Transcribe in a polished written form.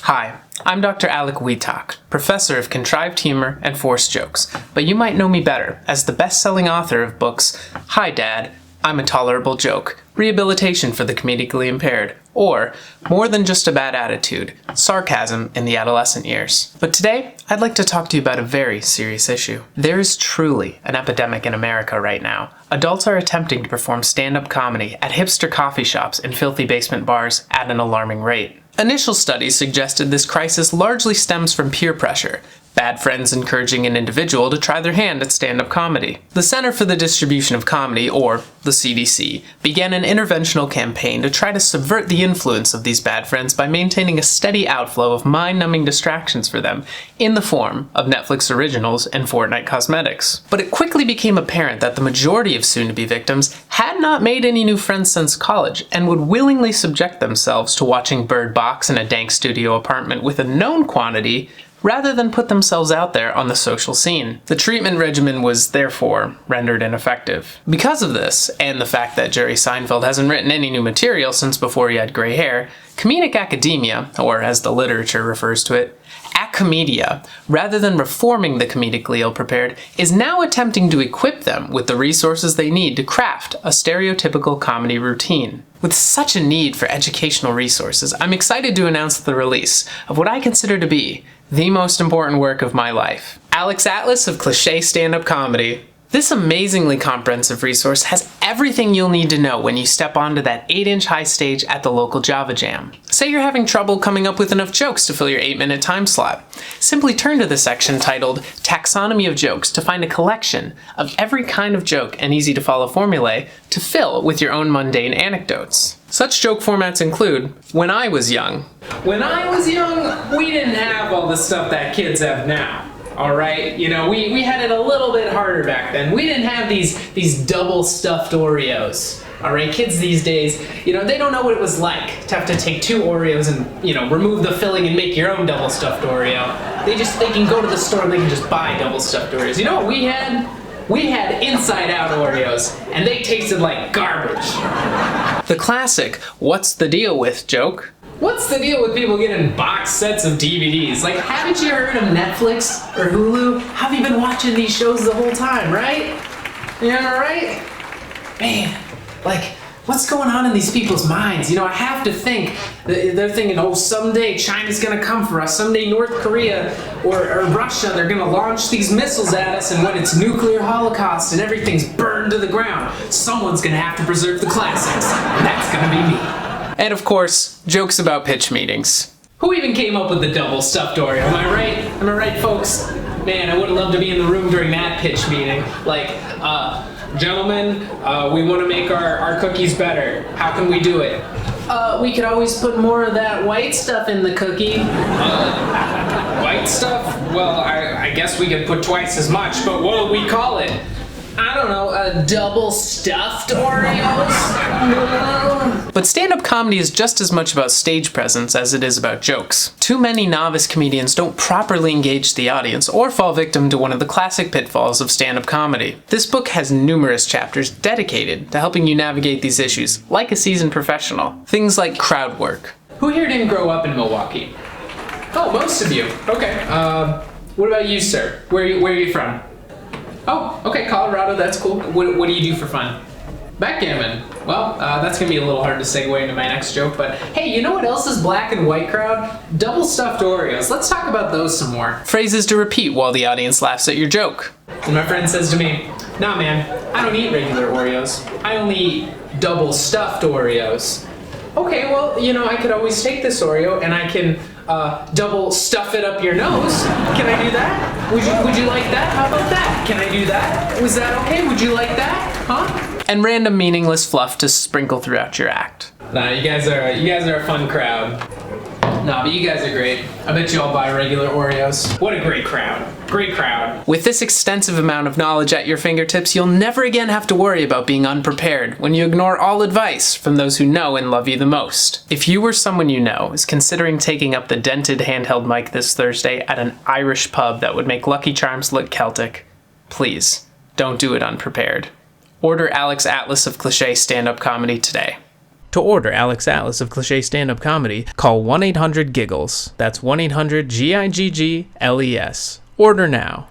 Hi, I'm Dr. Alec, professor of contrived humor and forced jokes, but you might know me better as the best-selling author of books Hi Dad, I'm a Tolerable Joke, Rehabilitation for the Comedically Impaired, or More Than Just a Bad Attitude, Sarcasm in the Adolescent Years. But today, I'd like to talk to you about a very serious issue. There is truly an epidemic in America right now. Adults are attempting to perform stand-up comedy at hipster coffee shops and filthy basement bars at an alarming rate. Initial studies suggested this crisis largely stems from peer pressure, bad friends encouraging an individual to try their hand at stand-up comedy. The Center for the Distribution of Comedy, or the CDC, began an interventional campaign to try to subvert the influence of these bad friends by maintaining a steady outflow of mind-numbing distractions for them in the form of Netflix originals and Fortnite cosmetics. But it quickly became apparent that the majority of soon-to-be victims had not made any new friends since college and would willingly subject themselves to watching Bird Box in a dank studio apartment with a known quantity rather than put themselves out there on the social scene. The treatment regimen was, therefore, rendered ineffective. Because of this, and the fact that Jerry Seinfeld hasn't written any new material since before he had gray hair, comedic academia, or as the literature refers to it, accomedia, rather than reforming the comedically ill-prepared, is now attempting to equip them with the resources they need to craft a stereotypical comedy routine. With such a need for educational resources, I'm excited to announce the release of what I consider to be the most important work of my life, Alec's Atlas of Cliche Standup Comedy. This amazingly comprehensive resource has everything you'll need to know when you step onto that 8-inch high stage at the local Java Jam. Say you're having trouble coming up with enough jokes to fill your 8-minute time slot. Simply turn to the section titled Taxonomy of Jokes to find a collection of every kind of joke and easy-to-follow formulae to fill with your own mundane anecdotes. Such joke formats include, when I was young. When I was young, we didn't have all the stuff that kids have now. Alright, you know, we had it a little bit harder back then. We didn't have these double stuffed Oreos. Alright, kids these days, you know, they don't know what it was like to have to take 2 Oreos and, you know, remove the filling and make your own double stuffed Oreo. They can go to the store and they can just buy double stuffed Oreos. You know what we had? We had inside out Oreos, and they tasted like garbage. The classic, what's the deal with joke? What's the deal with people getting box sets of DVDs? Like, haven't you heard of Netflix or Hulu? How have you been watching these shows the whole time, right? Yeah, right? Man, like, what's going on in these people's minds? You know, I have to think, they're thinking, oh, someday China's gonna come for us. Someday North Korea or Russia, they're gonna launch these missiles at us, and when it's nuclear holocaust and everything's burned to the ground, someone's gonna have to preserve the classics, and that's gonna be me. And of course, jokes about pitch meetings. Who even came up with the double stuffed Oreo? Am I right? Am I right, folks? Man, I would have loved to be in the room during that pitch meeting. Like, gentlemen, we want to make our cookies better. How can we do it? We could always put more of that white stuff in the cookie. White stuff? Well, I guess we could put twice as much, but what would we call it? I don't know, double stuffed Oreos? But stand-up comedy is just as much about stage presence as it is about jokes. Too many novice comedians don't properly engage the audience or fall victim to one of the classic pitfalls of stand-up comedy. This book has numerous chapters dedicated to helping you navigate these issues, like a seasoned professional. Things like crowd work. Who here didn't grow up in Milwaukee? Oh, most of you. Okay. What about you, sir? Where are you from? Oh, okay, Colorado, that's cool. What do you do for fun? Backgammon. Well, that's gonna be a little hard to segue into my next joke, but hey, you know what else is black and white, crowd? Double stuffed Oreos. Let's talk about those some more. Phrases to repeat while the audience laughs at your joke. And my friend says to me, nah man, I don't eat regular Oreos. I only eat double stuffed Oreos. Okay, well, you know, I could always take this Oreo and I can double stuff it up your nose. Can I do that? Would you like that? How about that? Can I do that? Was that okay? Would you like that? Huh? And random meaningless fluff to sprinkle throughout your act. Nah, you guys are a fun crowd. Nah, but you guys are great. I bet you all buy regular Oreos. What a great crowd. Great crowd. With this extensive amount of knowledge at your fingertips, you'll never again have to worry about being unprepared when you ignore all advice from those who know and love you the most. If you or someone you know is considering taking up the dented handheld mic this Thursday at an Irish pub that would make Lucky Charms look Celtic, please, don't do it unprepared. Order Alec's Atlas of Cliche Stand-Up Comedy today. To order Alec's Atlas of Cliche Standup Comedy, call 1-800-GIGGLES. That's 1-800-GIGGLES. Order now.